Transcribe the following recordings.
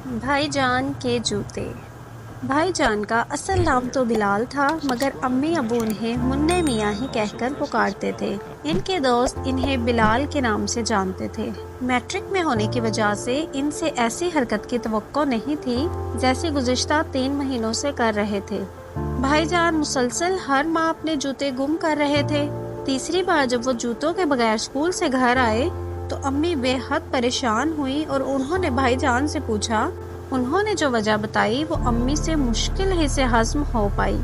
بھائی جان کے جوتے۔ بھائی جان کا اصل نام تو بلال تھا، مگر امی ابو انہیں منع میاں ہی کہہ کر پکارتے تھے۔ ان کے دوست انہیں بلال کے نام سے جانتے تھے۔ میٹرک میں ہونے کی وجہ سے ان سے ایسی حرکت کی توقع نہیں تھی جیسے گزشتہ 3 مہینوں سے کر رہے تھے۔ بھائی جان مسلسل ہر ماہ اپنے جوتے گم کر رہے تھے۔ تیسری بار جب وہ جوتوں کے بغیر اسکول سے گھر آئے تو امی بے حد پریشان ہوئی اور انہوں نے بھائی جان سے پوچھا۔ انہوں نے جو وجہ بتائی وہ امی سے مشکل ہی سے ہضم ہو پائی۔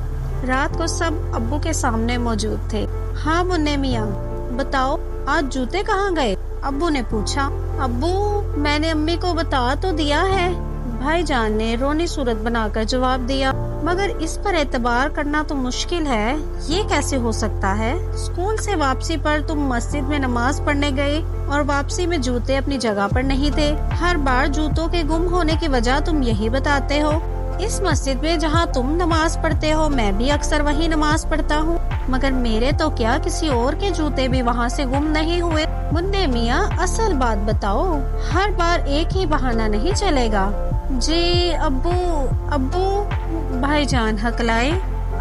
رات کو سب ابو کے سامنے موجود تھے۔ ہاں منع میاں، بتاؤ آج جوتے کہاں گئے؟ ابو نے پوچھا۔ ابو، میں نے امی کو بتا تو دیا ہے، بھائی جان نے رونی صورت بنا کر جواب دیا، مگر اس پر اعتبار کرنا تو مشکل ہے۔ یہ کیسے ہو سکتا ہے؟ اسکول سے واپسی پر تم مسجد میں نماز پڑھنے گئے اور واپسی میں جوتے اپنی جگہ پر نہیں تھے۔ ہر بار جوتوں کے گم ہونے کی وجہ تم یہی بتاتے ہو۔ اس مسجد میں جہاں تم نماز پڑھتے ہو میں بھی اکثر وہی نماز پڑھتا ہوں، مگر میرے تو کیا کسی اور کے جوتے بھی وہاں سے گم نہیں ہوئے؟ منع میاں اصل بات بتاؤ، ہر بار ایک ہی بہانہ نہیں چلے گا۔ جی ابو بھائی جان ہکلائے۔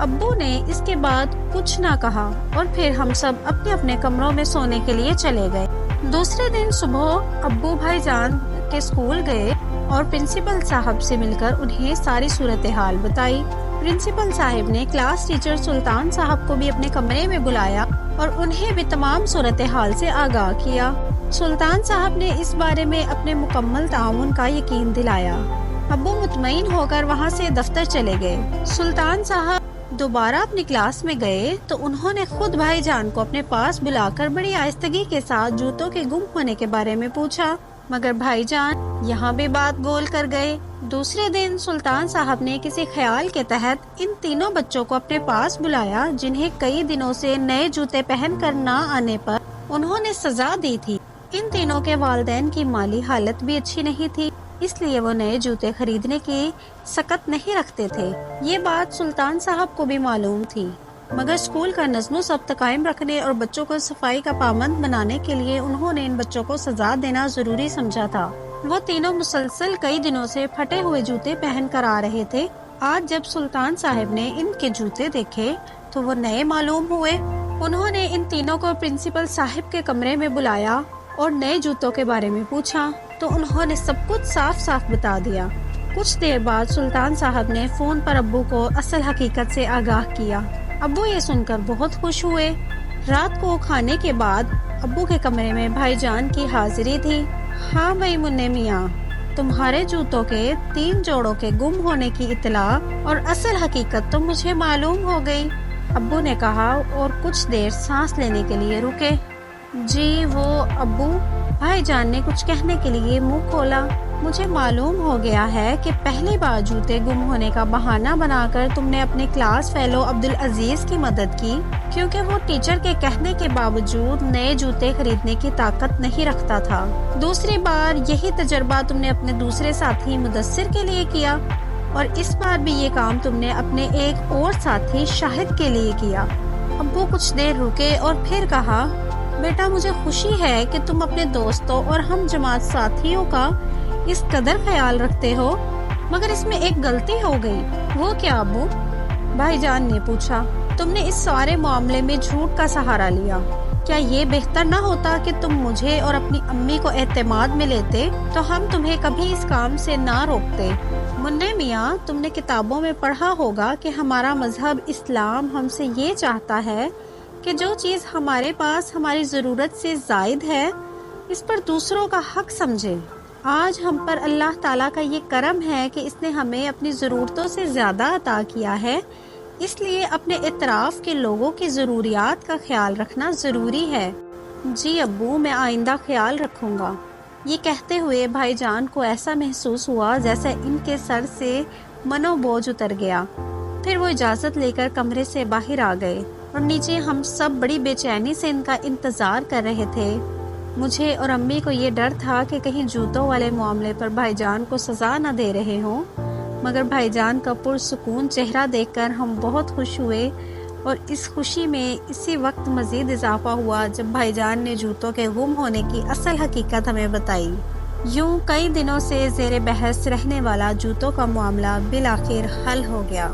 ابو نے اس کے بعد کچھ نہ کہا اور پھر ہم سب اپنے اپنے کمروں میں سونے کے لیے چلے گئے۔ دوسرے دن صبح ابو بھائی جان کے اسکول گئے اور پرنسپل صاحب سے مل کر انہیں ساری صورتحال بتائی۔ پرنسپل صاحب نے کلاس ٹیچر سلطان صاحب کو بھی اپنے کمرے میں بلایا اور انہیں بھی تمام صورتحال سے آگاہ کیا۔ سلطان صاحب نے اس بارے میں اپنے مکمل تعاون کا یقین دلایا۔ ابو مطمئن ہو کر وہاں سے دفتر چلے گئے۔ سلطان صاحب دوبارہ اپنی کلاس میں گئے تو انہوں نے خود بھائی جان کو اپنے پاس بلا کر بڑی آہستگی کے ساتھ جوتوں کے گم ہونے کے بارے میں پوچھا، مگر بھائی جان یہاں بھی بات گول کر گئے۔ دوسرے دن سلطان صاحب نے کسی خیال کے تحت ان تینوں بچوں کو اپنے پاس بلایا جنہیں کئی دنوں سے نئے جوتے پہن کر نہ آنے پر انہوں نے سزا دی تھی۔ ان تینوں کے والدین کی مالی حالت بھی اچھی نہیں تھی، اس لیے وہ نئے جوتے خریدنے کی سکت نہیں رکھتے تھے۔ یہ بات سلطان صاحب کو بھی معلوم تھی، مگر اسکول کا نظم و ضبط قائم رکھنے اور بچوں کو صفائی کا پابند بنانے کے لیے انہوں نے ان بچوں کو سزا دینا ضروری سمجھا تھا۔ وہ تینوں مسلسل کئی دنوں سے پھٹے ہوئے جوتے پہن کر آ رہے تھے۔ آج جب سلطان صاحب نے ان کے جوتے دیکھے تو وہ نئے معلوم ہوئے۔ انہوں نے ان تینوں کو پرنسپل صاحب کے کمرے میں بلایا اور نئے جوتوں کے بارے میں پوچھا تو انہوں نے سب کچھ صاف صاف بتا دیا۔ کچھ دیر بعد سلطان صاحب نے فون پر ابو کو اصل حقیقت سے آگاہ کیا۔ ابو یہ سن کر بہت خوش ہوئے۔ رات کو کھانے کے بعد ابو کے کمرے میں بھائی جان کی حاضری تھی۔ ہاں بھائی منع میاں، تمہارے جوتوں کے 3 جوڑوں کے گم ہونے کی اطلاع اور اصل حقیقت تو مجھے معلوم ہو گئی، ابو نے کہا اور کچھ دیر سانس لینے کے لیے رکے۔ جی وہ ابو، بھائی جان نے کچھ کہنے کے لیے منہ کھولا۔ مجھے معلوم ہو گیا ہے کہ پہلی بار جوتے گم ہونے کا بہانہ بنا کر تم نے اپنے کلاس فیلو عبدالعزیز کی مدد کی، کیونکہ وہ ٹیچر کے کہنے کے باوجود نئے جوتے خریدنے کی طاقت نہیں رکھتا تھا۔ دوسری بار یہی تجربہ تم نے اپنے دوسرے ساتھی مدثر کے لیے کیا، اور اس بار بھی یہ کام تم نے اپنے ایک اور ساتھی شاہد کے لیے کیا۔ ابو کچھ دیر رکے اور پھر کہا، بیٹا مجھے خوشی ہے کہ تم اپنے دوستوں اور ہم جماعت ساتھیوں کا اس قدر خیال رکھتے ہو، مگر اس میں ایک غلطی ہو گئی۔ وہ کیا ابو؟ بھائی جان نے پوچھا۔ تم نے اس سارے معاملے میں جھوٹ کا سہارا لیا۔ کیا یہ بہتر نہ ہوتا کہ تم مجھے اور اپنی امی کو اعتماد میں لیتے تو ہم تمہیں کبھی اس کام سے نہ روکتے؟ منع میاں، تم نے کتابوں میں پڑھا ہوگا کہ ہمارا مذہب اسلام ہم سے یہ چاہتا ہے کہ جو چیز ہمارے پاس ہماری ضرورت سے زائد ہے اس پر دوسروں کا حق سمجھے۔ آج ہم پر اللہ تعالیٰ کا یہ کرم ہے کہ اس نے ہمیں اپنی ضرورتوں سے زیادہ عطا کیا ہے، اس لیے اپنے اطراف کے لوگوں کی ضروریات کا خیال رکھنا ضروری ہے۔ جی ابو، میں آئندہ خیال رکھوں گا۔ یہ کہتے ہوئے بھائی جان کو ایسا محسوس ہوا جیسے ان کے سر سے منو بوجھ اتر گیا۔ پھر وہ اجازت لے کر کمرے سے باہر آ گئے اور نیچے ہم سب بڑی بے چینی سے ان کا انتظار کر رہے تھے۔ مجھے اور امی کو یہ ڈر تھا کہ کہیں جوتوں والے معاملے پر بھائی جان کو سزا نہ دے رہے ہوں، مگر بھائی جان کا پرسکون چہرہ دیکھ کر ہم بہت خوش ہوئے، اور اس خوشی میں اسی وقت مزید اضافہ ہوا جب بھائی جان نے جوتوں کے گم ہونے کی اصل حقیقت ہمیں بتائی۔ یوں کئی دنوں سے زیر بحث رہنے والا جوتوں کا معاملہ بالآخر حل ہو گیا۔